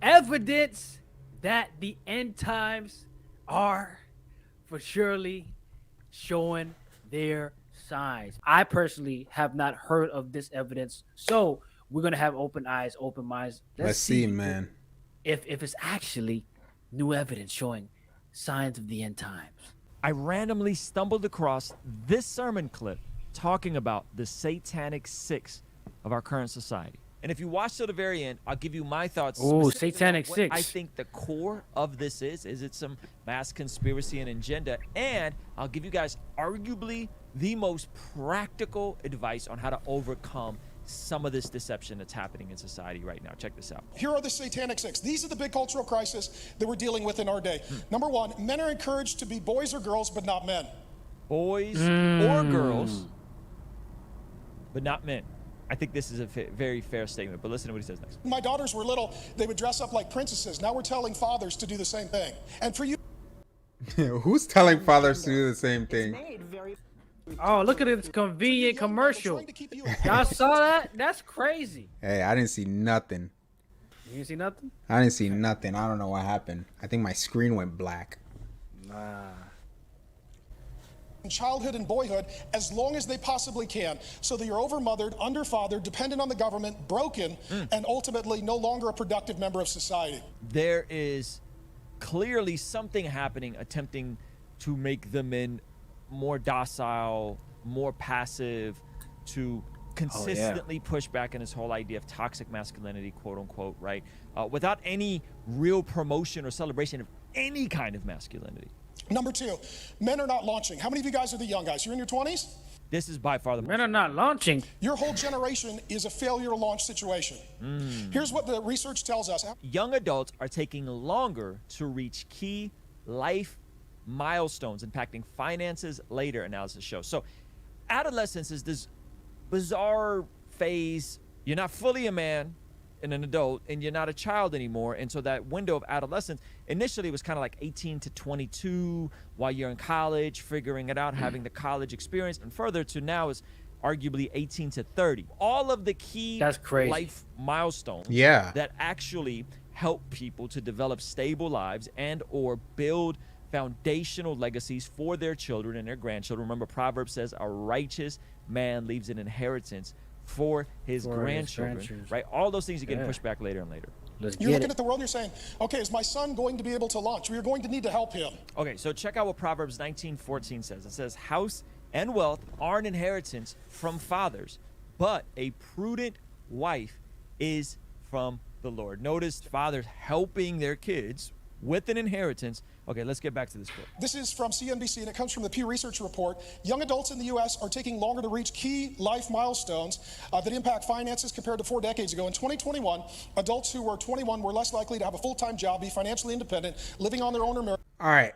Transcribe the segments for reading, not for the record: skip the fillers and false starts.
evidence that the end times are for surely showing their signs. I personally have not heard of this evidence, so we're gonna have open eyes, open minds. Let's Let's see, see man. if it's actually new evidence showing signs of the end times. I randomly stumbled across this sermon clip talking about the satanic six of our current society. And if you watch till the very end, I'll give you my thoughts. Ooh, specifically on satanic what six. I think the core of this is it some mass conspiracy and agenda? And I'll give you guys arguably the most practical advice on how to overcome some of this deception that's happening in society right now. Check this out. Here are the satanic six. These are the big cultural crises that we're dealing with in our day. Number one, men are encouraged to be boys or girls, but not men. Boys or girls, but not men. I think this is a very fair statement, but listen to what he says next. When my daughters were little, they would dress up like princesses. Now we're telling fathers to do the same thing. And for you, Who's telling fathers to do the same thing? Oh, look at this convenient commercial. trying to keep you Y'all saw that? That's crazy. Hey, I didn't see nothing. You didn't see nothing? I didn't see nothing. I don't know what happened. I think my screen went black. Nah. in childhood and boyhood as long as they possibly can, so that you're overmothered, underfathered, dependent on the government, broken, and ultimately no longer a productive member of society. There is clearly something happening attempting to make the men more docile, more passive, to consistently push back on this whole idea of toxic masculinity, quote unquote, right? Without any real promotion or celebration of any kind of masculinity. Number two, men are not launching. How many of you guys are the young guys? You're in your 20s? This is by far the Men are not launching. Your whole generation is a failure launch situation. Here's what the research tells us. young adults are taking longer to reach key life milestones, impacting finances later, analysis shows. So adolescence is this bizarre phase. You're not fully a man and an adult, and you're not a child anymore. And so that window of adolescence initially was kind of like 18 to 22 while you're in college, figuring it out, having the college experience, and further to now is arguably 18 to 30. All of the key That's crazy. life milestones Yeah. that actually help people to develop stable lives and or build foundational legacies for their children and their grandchildren. Remember, Proverbs says a righteous man leaves an inheritance for his grandchildren, right? All those things are getting pushed back later and later. Let's You're get looking it. at the world and you're saying, okay, is my son going to be able to launch? We're going to need to help him. Okay, so check out what Proverbs 19:14 says. It says, house and wealth are an inheritance from fathers, but a prudent wife is from the Lord. Notice fathers helping their kids with an inheritance. Okay, let's get back to this clip. This is from CNBC, and it comes from the Pew Research report. Young adults in the U.S. are taking longer to reach key life milestones that impact finances compared to 4 decades ago. In 2021, adults who were 21 were less likely to have a full-time job, be financially independent, living on their own or married. All right.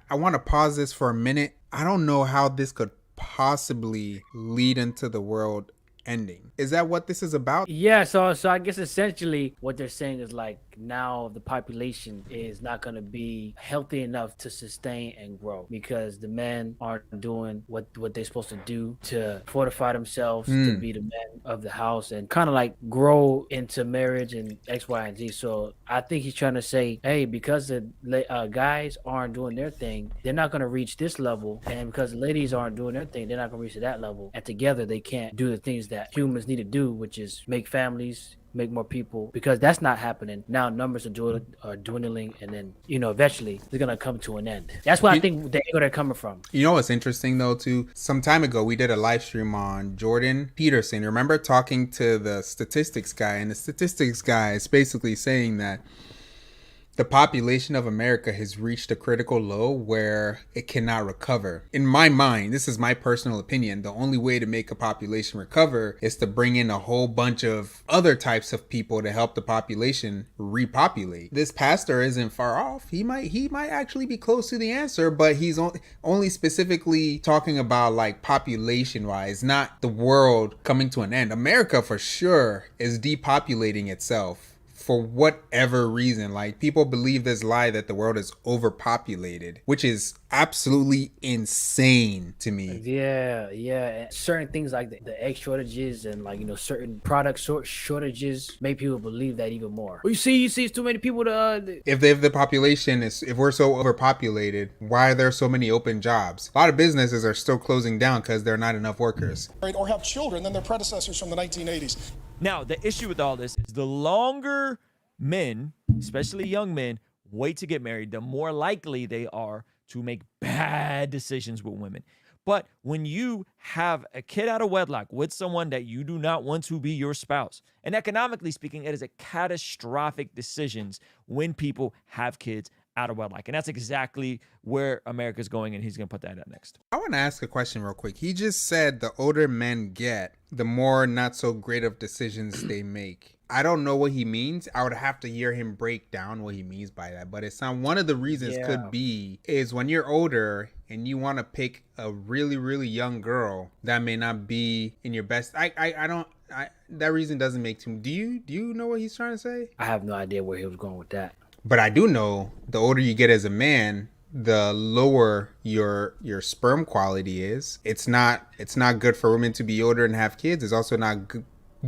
I want to pause this for a minute. I don't know how this could possibly lead into the world ending. Is that what this is about? Yeah, so I guess essentially what they're saying is like now the population is not going to be healthy enough to sustain and grow because the men aren't doing what they're supposed to do to fortify themselves to be the men of the house and kind of like grow into marriage and X, Y, and Z. So I think he's trying to say, hey, because the guys aren't doing their thing, they're not going to reach this level, and because the ladies aren't doing their thing, they're not going to reach to that level, and together they can't do the things that humans need to do, which is make families, make more people, because that's not happening now. Numbers are dwindling, and then eventually they're gonna come to an end. That's what I think the angle they're coming from. You know what's interesting though too? Some time ago we did a live stream on Jordan Peterson. Remember talking to the statistics guy, and the statistics guy is basically saying that the population of America has reached a critical low where it cannot recover. In my mind, this is my personal opinion, the only way to make a population recover is to bring in a whole bunch of other types of people to help the population repopulate. This pastor isn't far off. He might actually be close to the answer, but he's only specifically talking about like population wise, not the world coming to an end. America for sure is depopulating itself for whatever reason. Like, people believe this lie that the world is overpopulated, which is absolutely insane to me. Yeah, yeah. And certain things like the egg shortages and like certain product shortages make people believe that even more. Well, you see, it's too many people to. If the population is, if we're so overpopulated, why are there so many open jobs? A lot of businesses are still closing down because there are not enough workers. Or have children than their predecessors from the 1980s. Now, the issue with all this is the longer men, especially young men, wait to get married, the more likely they are to make bad decisions with women. But when you have a kid out of wedlock with someone that you do not want to be your spouse, and economically speaking, it is a catastrophic decisions when people have kids out of wedlock. And that's exactly where America's going, and he's going to put that up next. I want to ask a question real quick. He just said the older men get, the more not so great of decisions they make. I don't know what he means. I would have to hear him break down what he means by that. But it's not, one of the reasons could be is when you're older and you want to pick a really, really young girl that may not be in your best. That reason doesn't make too. Do you know what he's trying to say? I have no idea where he was going with that. But I do know the older you get as a man, the lower your sperm quality is. It's not good for women to be older and have kids. It's also not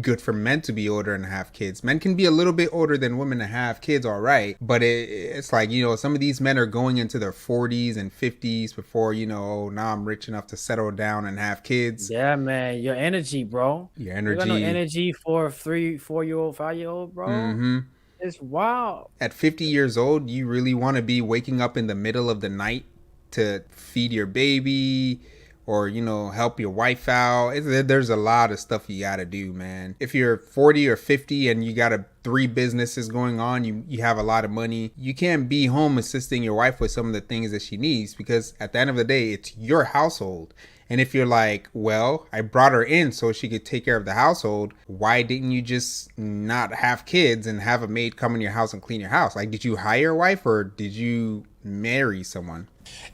good for men to be older and have kids. Men can be a little bit older than women to have kids, all right. But it's like, some of these men are going into their 40s and 50s before, now I'm rich enough to settle down and have kids. Yeah, man. Your energy, bro. Your energy. You got no energy for a 3-4-year-old, 5-year-old, bro. Mm-hmm. It's wild. At 50 years old, you really want to be waking up in the middle of the night to feed your baby or, help your wife out. There's a lot of stuff you got to do, man. If you're 40 or 50 and you got 3 businesses going on, you have a lot of money, you can't be home assisting your wife with some of the things that she needs, because at the end of the day, it's your household. And if you're like, well, I brought her in so she could take care of the household, why didn't you just not have kids and have a maid come in your house and clean your house? Like, did you hire a wife or did you marry someone?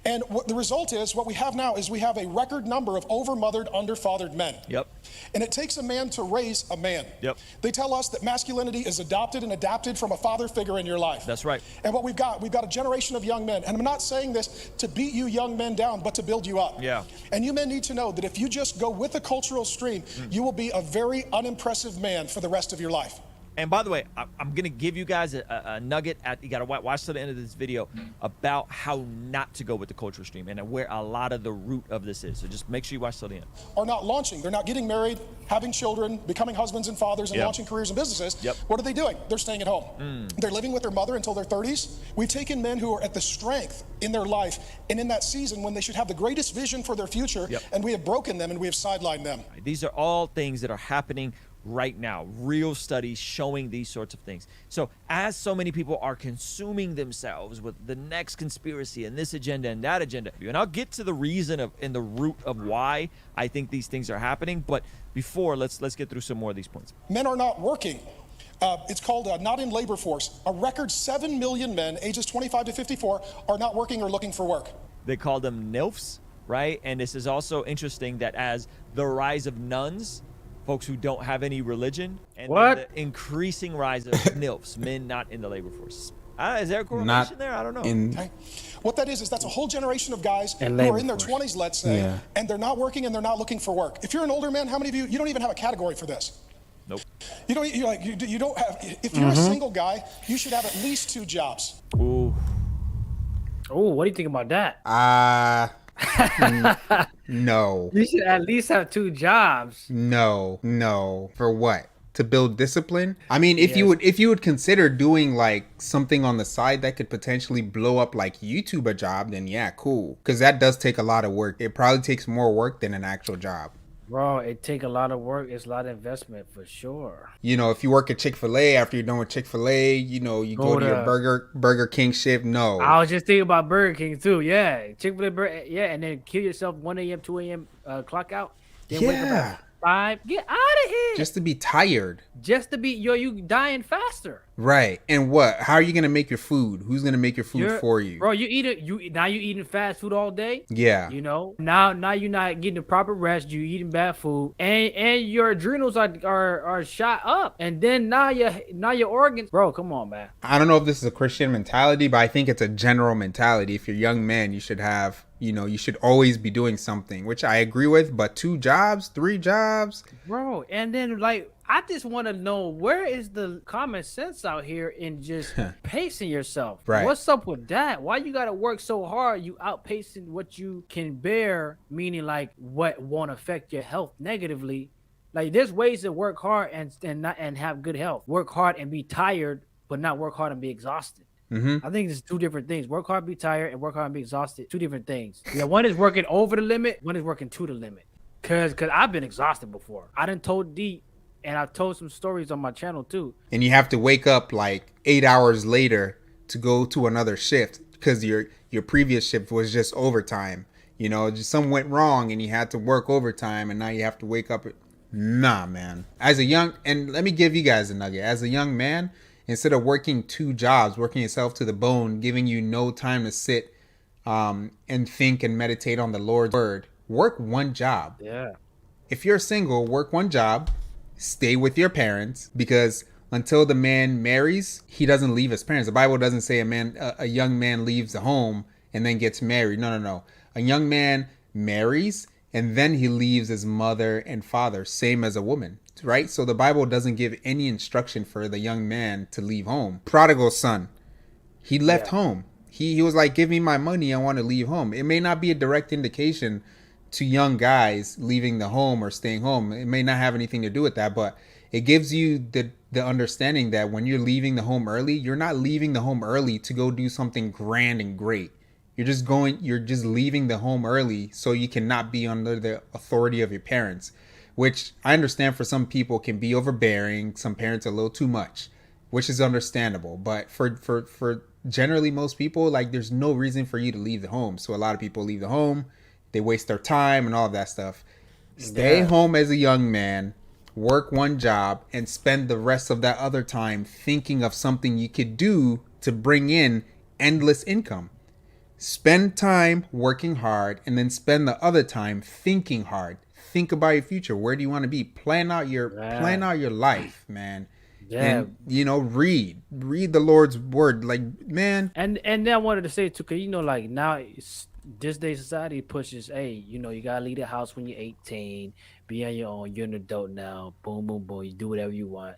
And what the result is, what we have now is we have a record number of overmothered, underfathered men. Yep. And it takes a man to raise a man. Yep. They tell us that masculinity is adopted and adapted from a father figure in your life. That's right. And what we've got a generation of young men. And I'm not saying this to beat you young men down, but to build you up. Yeah. And you men need to know that if you just go with the cultural stream, you will be a very unimpressive man for the rest of your life. And by the way, I'm going to give you guys a nugget. You got to watch to the end of this video about how not to go with the cultural stream and where a lot of the root of this is. So just make sure you watch till the end. Are not launching. They're not getting married, having children, becoming husbands and fathers, and launching careers and businesses. Yep. What are they doing? They're staying at home. They're living with their mother until their 30s. We've taken men who are at the strength in their life and in that season when they should have the greatest vision for their future, and we have broken them and we have sidelined them. These are all things that are happening right now, real studies showing these sorts of things. So as so many people are consuming themselves with the next conspiracy and this agenda and that agenda, and I'll get to the reason and the root of why I think these things are happening, but before, let's get through some more of these points. Men are not working. It's called not in labor force. A record 7 million men ages 25 to 54 are not working or looking for work. They call them NILFs, right? And this is also interesting that as the rise of nuns, folks who don't have any religion, and the increasing rise of NILFs, men not in the labor force. Is there a correlation there? I don't know. Okay. What that is that's a whole generation of guys who are in their 20s, let's say, and they're not working and they're not looking for work. If you're an older man, how many of you don't even have a category for this? Nope. You don't have. If you're a single guy, you should have at least 2 jobs. Ooh. Oh, what do you think about that? No. You should at least have 2 jobs. No. For what? To build discipline? I mean, if you would consider doing like something on the side that could potentially blow up like YouTube a job, then yeah, cool. Because that does take a lot of work. It probably takes more work than an actual job. Bro, it take a lot of work. It's a lot of investment for sure. If you work at Chick-fil-A, after you're done with Chick-fil-A, you go to your Burger King shift. No. I was just thinking about Burger King too. Yeah. Chick-fil-A, and then kill yourself 1 a.m., 2 a.m. Clock out. Then wake up at 5. Get out of here. Just to be tired. Just to be, you dying faster. Right. And what? How are you gonna make your food? Who's gonna make your food You're for you? bro, you eat it. You eating fast food all day. Yeah. You know now you're not getting the proper rest. You eating bad food, and your adrenals are shot up, and then now your organs, bro. Come on, man. I don't know if this is a Christian mentality, but I think it's a general mentality. If you're a young man, you should have, you should always be doing something, which I agree with. But 2 jobs, 3 jobs, Bro, and then like I just want to know where is the common sense out here in just pacing yourself? Right. What's up with that? Why you gotta work so hard? You outpacing what you can bear, meaning like what won't affect your health negatively. Like there's ways to work hard and not and have good health. Work hard and be tired, but not work hard and be exhausted. I think it's two different things. Work hard, be tired, and work hard and be exhausted. Two different things. Yeah, one is working over the limit, one is working to the limit. Cause I've been exhausted before. I done told D, and I've told some stories on my channel too. and you have to wake up like 8 hours later to go to another shift because your previous shift was just overtime. Just something went wrong and you had to work overtime, and now you have to wake up. Nah, man. And let me give you guys a nugget. As a young man, instead of working 2 jobs, working yourself to the bone, giving you no time to sit and think and meditate on the Lord's word, work 1 job. Yeah. If you're single, work 1 job, stay with your parents, because until the man marries, he doesn't leave his parents. The Bible doesn't say a young man leaves the home and then gets married. No, no, no. A young man marries and then he leaves his mother and father, same as a woman, right? So the Bible doesn't give any instruction for the young man to leave home. Prodigal son, he left home. He was like, give me my money, I want to leave home. It may not be a direct indication to young guys leaving the home or staying home. It may not have anything to do with that, but it gives you the understanding that when you're leaving the home early, you're not leaving the home early to go do something grand and great. You're just leaving the home early so you cannot be under the authority of your parents, which I understand for some people can be overbearing. Some parents a little too much, which is understandable. But for generally most people, like, there's no reason for you to leave the home. So a lot of people leave the home, they waste their time and all of that stuff. Stay home as a young man, work 1 job, and spend the rest of that other time thinking of something you could do to bring in endless income. Spend time working hard and then spend the other time thinking hard. Think about your future. Where do you want to be? Plan out your life, man. Yeah. And read the Lord's word, like, man. And then I wanted to say too, cause like now this day society pushes, hey, you gotta leave the house when you're 18, be on your own, you're an adult now, boom, boom, boom, you do whatever you want.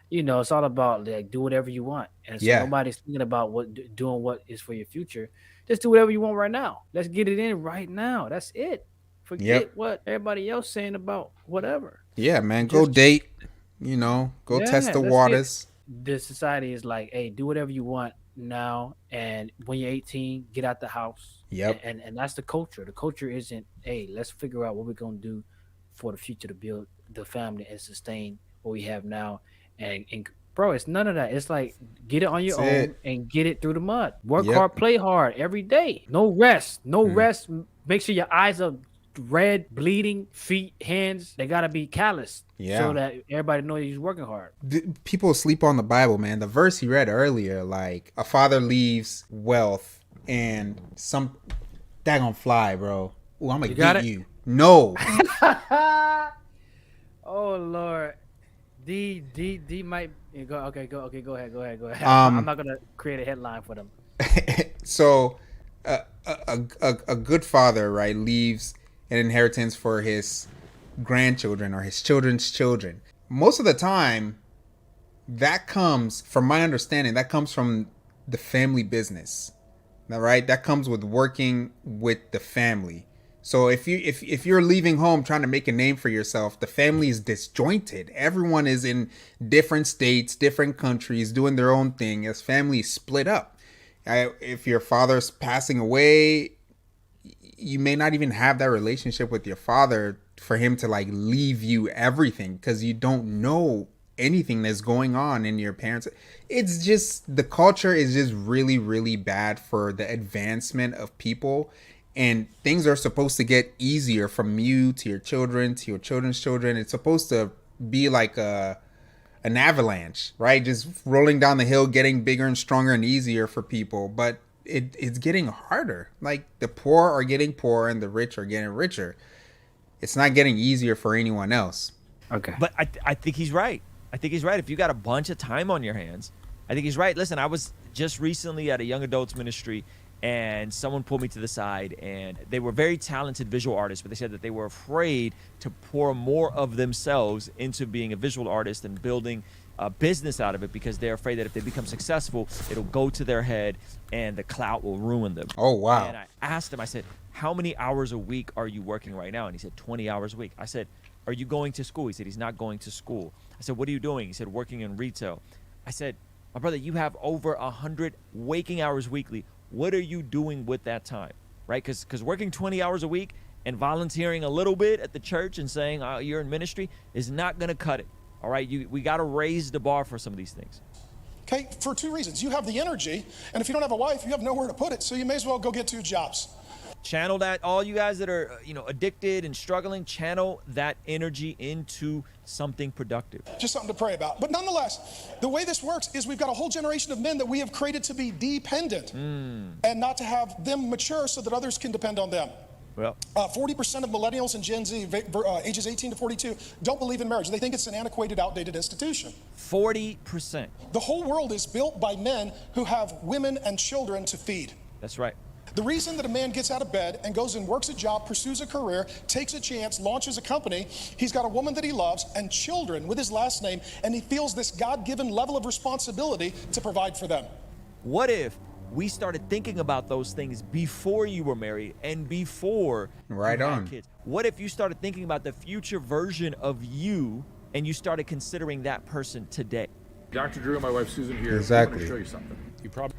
It's all about like do whatever you want, and so nobody's thinking about doing what is for your future. Just do whatever you want right now. Let's get it in right now. That's it. Forget what everybody else saying about whatever. Yeah, man, go date. Go test the waters. The society is like, hey, do whatever you want now, and when you're 18, get out the house. Yep. And that's the culture. The culture isn't, hey, let's figure out what we're gonna do for the future to build the family and sustain what we have now. And bro, it's none of that. It's like get it on your own and get it through the mud. Work hard, play hard every day. No rest. No rest. Make sure your eyes are red, bleeding, feet, hands, they gotta be calloused. So that everybody knows he's working hard. People sleep on the Bible, man. The verse he read earlier, like, a father leaves wealth and some daggone fly, bro. Ooh, I'm gonna get you. No. Oh Lord. D might go. Okay, go ahead. I'm not gonna create a headline for them. So a good father, right, leaves an inheritance for his grandchildren or his children's children. Most of the time, that comes, from my understanding, that comes from the family business. All right, that comes with working with the family. So if you're leaving home trying to make a name for yourself, the family is disjointed. Everyone is in different states, different countries, doing their own thing. As families split up. If your father's passing away, you may not even have that relationship with your father for him to like leave you everything, because you don't know anything that's going on in your parents. It's just, the culture is just really, really bad for the advancement of people. And things are supposed to get easier from you to your children, to your children's children. It's supposed to be like a an avalanche, right? Just rolling down the hill, getting bigger and stronger and easier for people. But it's getting harder. Like the poor are getting poorer and the rich are getting richer. It's not getting easier for anyone else. Okay. But I think he's right. I think he's right. If you got a bunch of time on your hands, I think he's right. Listen, I was just recently at a young adults ministry, and someone pulled me to the side, and they were very talented visual artists, but they said that they were afraid to pour more of themselves into being a visual artist and building a business out of it, because they're afraid that if they become successful, it'll go to their head and the clout will ruin them. Oh, wow. And I asked him, I said, how many hours a week are you working right now? And he said, 20 hours a week. I said, are you going to school? He said, he's not going to school. I said, what are you doing? He said, working in retail. I said, my brother, you have over 100 waking hours weekly. What are you doing with that time, right? Because working 20 hours a week and volunteering a little bit at the church and saying you're in ministry is not going to cut it, all right? We got to raise the bar for some of these things. Okay, for two reasons. You have the energy, and if you don't have a wife, you have nowhere to put it, so you may as well go get 2 jobs. Channel that, all you guys that are addicted and struggling, channel that energy into something productive. Just something to pray about. But nonetheless, the way this works is we've got a whole generation of men that we have created to be dependent and not to have them mature so that others can depend on them. Well, 40% of millennials and Gen Z, ages 18 to 42, don't believe in marriage. They think it's an antiquated, outdated institution. 40%. The whole world is built by men who have women and children to feed. That's right. The reason that a man gets out of bed and goes and works a job, pursues a career, takes a chance, launches a company, he's got a woman that he loves and children with his last name, and he feels this God-given level of responsibility to provide for them. What if we started thinking about those things before you were married and before Right you had on. kids? What if you started thinking about the future version of you and you started considering that person today? Dr. Drew and my wife Susan here. Exactly. I want to show you something. You probably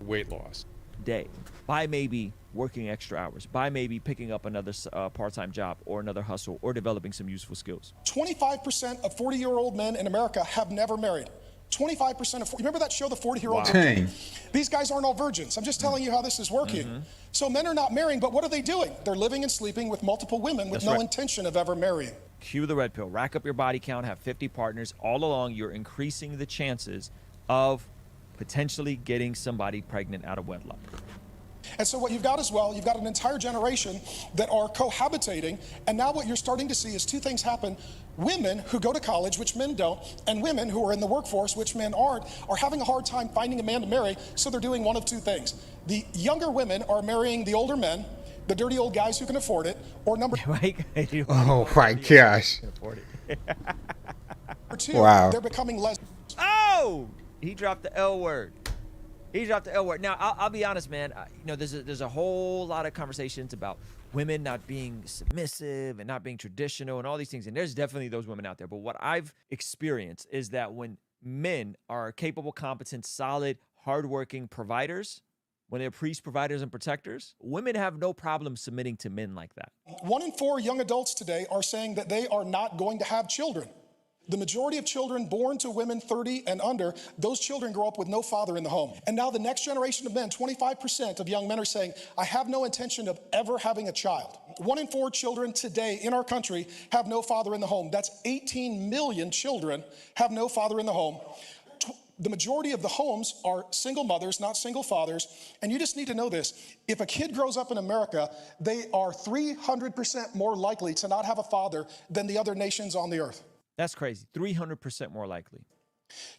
weight loss. Day by maybe working extra hours, by maybe picking up another part-time job or another hustle or developing some useful skills. 25% of 40-year-old men in America have never married. 25% of, remember that show, The 40-Year-Old Virgin? Dang. These guys aren't all virgins. I'm just telling you how this is working. So men are not marrying, but what are they doing? They're living and sleeping with multiple women with That's no right. intention of ever marrying. Cue the red pill. Rack up your body count, have 50 partners. All along, you're increasing the chances of potentially getting somebody pregnant out of wedlock. And so what you've got as well, you've got an entire generation that are cohabitating, and now what you're starting to see is 2 things happen. Women who go to college, which men don't, and women who are in the workforce, which men aren't, are having a hard time finding a man to marry, so they're doing one of 2 things. The younger women are marrying the older men, the dirty old guys who can afford it, or number Right? Oh my gosh. 2, Wow. they're becoming less. Oh, he dropped the L word. He dropped the L word. Now, I'll be honest, man. There's a whole lot of conversations about women not being submissive and not being traditional and all these things. And there's definitely those women out there. But what I've experienced is that when men are capable, competent, solid, hardworking providers, when they're priests, providers, and protectors, women have no problem submitting to men like that. 1 in 4 young adults today are saying that they are not going to have children. The majority of children born to women 30 and under, those children grow up with no father in the home. And now the next generation of men, 25% of young men are saying, I have no intention of ever having a child. 1 in 4 children today in our country have no father in the home. That's 18 million children have no father in the home. The majority of the homes are single mothers, not single fathers. And you just need to know this. If a kid grows up in America, they are 300% more likely to not have a father than the other nations on the earth. That's crazy. 300% more likely.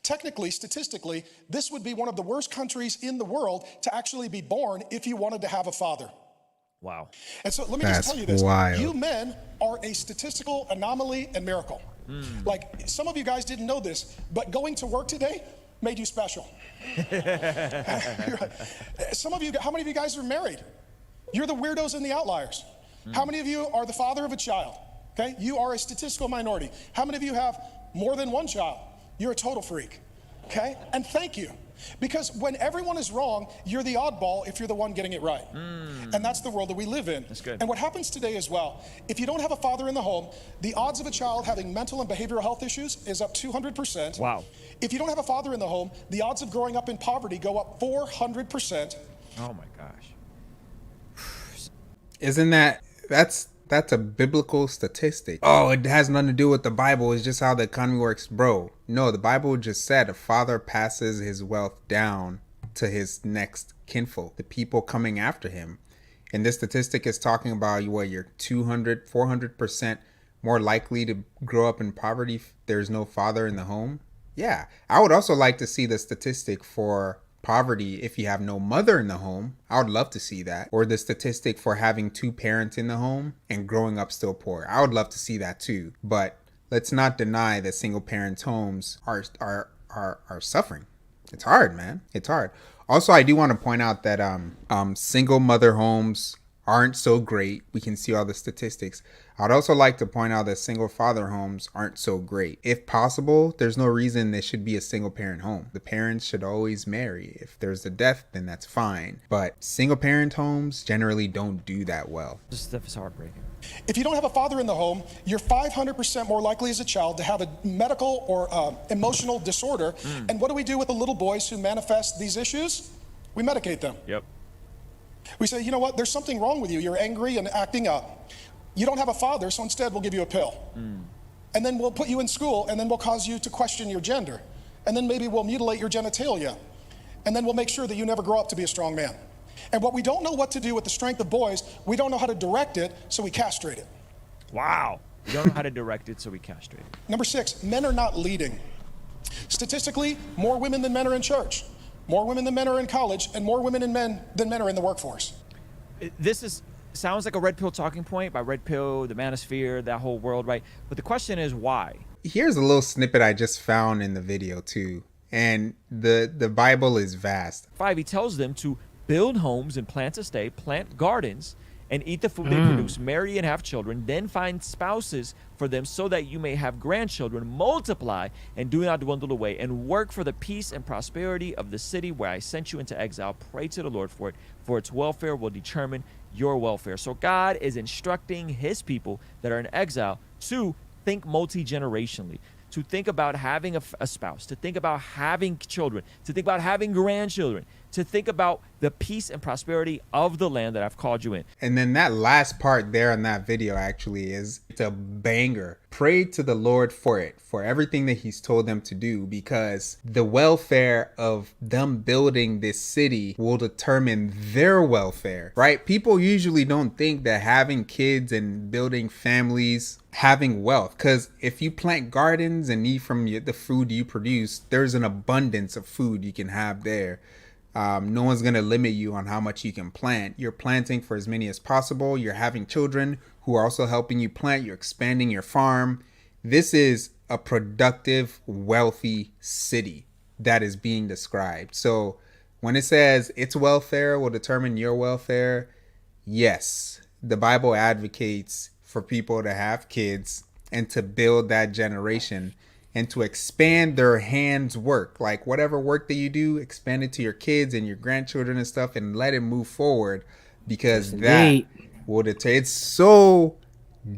Technically, statistically, this would be one of the worst countries in the world to actually be born if you wanted to have a father. Wow. And so let me That's just tell you this. wild. You men are a statistical anomaly and miracle. Like, some of you guys didn't know this, but going to work today made you special. Some of you, how many of you guys are married? You're the weirdos and the outliers. How many of you are the father of a child? Okay, you are a statistical minority. How many of you have more than one child? You're a total freak. Okay, and thank you. Because when everyone is wrong, you're the oddball if you're the one getting it right. And that's the world that we live in. That's good. And what happens today as well, if you don't have a father in the home, the odds of a child having mental and behavioral health issues is up 200%. Wow. If you don't have a father in the home, the odds of growing up in poverty go up 400%. Oh my gosh. Isn't that's That's a biblical statistic. Oh, it has nothing to do with the Bible. It's just how the economy works. Bro, no, the Bible just said a father passes his wealth down to his next kinfolk, the people coming after him. And this statistic is talking about what, you're 200, 400% more likely to grow up in poverty if there's no father in the home. Yeah, I would also like to see the statistic for poverty if you have no mother in the home. I would love to see that. Or the statistic for having two parents in the home and growing up still poor. I would love to see that too. But let's not deny that single parent homes are suffering. It's hard, man. It's hard. Also, I do want to point out that single mother homes aren't so great. We can see all the statistics. I'd also like to point out that single father homes aren't so great. If possible, there's no reason there should be a single parent home. The parents should always marry. If there's a death, then that's fine. But single parent homes generally don't do that well. This stuff is heartbreaking. If you don't have a father in the home, you're 500% more likely as a child to have a medical or emotional disorder. And what do we do with the little boys who manifest these issues? We medicate them. Yep. We say, you know what, there's something wrong with you. You're angry and acting up. You don't have a father, so instead we'll give you a pill. And then we'll put you in school, and then we'll cause you to question your gender. And then maybe we'll mutilate your genitalia. And then we'll make sure that you never grow up to be a strong man. And what we don't know what to do with the strength of boys, we don't know how to direct it, so we castrate it. Wow. We don't know how to direct it, so we castrate it. Number 6, men are not leading. Statistically, more women than men are in church, more women than men are in college, and more women than men are in the workforce. This sounds like a red pill talking point by Red Pill, the Manosphere, that whole world, right? But the question is why? Here's a little snippet I just found in the video too. And the Bible is vast. 5, he tells them to build homes and plant a stay, plant gardens, and eat the food they produce, marry and have children, then find spouses for them so that you may have grandchildren, multiply and do not dwindle away, and work for the peace and prosperity of the city where I sent you into exile. Pray to the Lord for it, for its welfare will determine your welfare. So God is instructing his people that are in exile to think multi-generationally, to think about having a spouse, to think about having children, to think about having grandchildren, to think about the peace and prosperity of the land that I've called you in. And then that last part there in that video actually it's a banger. Pray to the Lord for it, for everything that he's told them to do, because the welfare of them building this city will determine their welfare, right? People usually don't think that having kids and building families, having wealth, because if you plant gardens and eat from the food you produce, there's an abundance of food you can have there. No one's going to limit you on how much you can plant. You're planting for as many as possible. You're having children who are also helping you plant. You're expanding your farm. This is a productive, wealthy city that is being described. So when it says its welfare will determine your welfare, yes, the Bible advocates for people to have kids and to build that generation and to expand their hands' work. Like whatever work that you do, expand it to your kids and your grandchildren and stuff, and let it move forward, because that will deter. It's so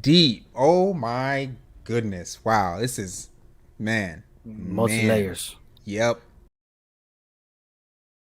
deep. Oh my goodness. Wow. This is, man. Multi-layers. Yep.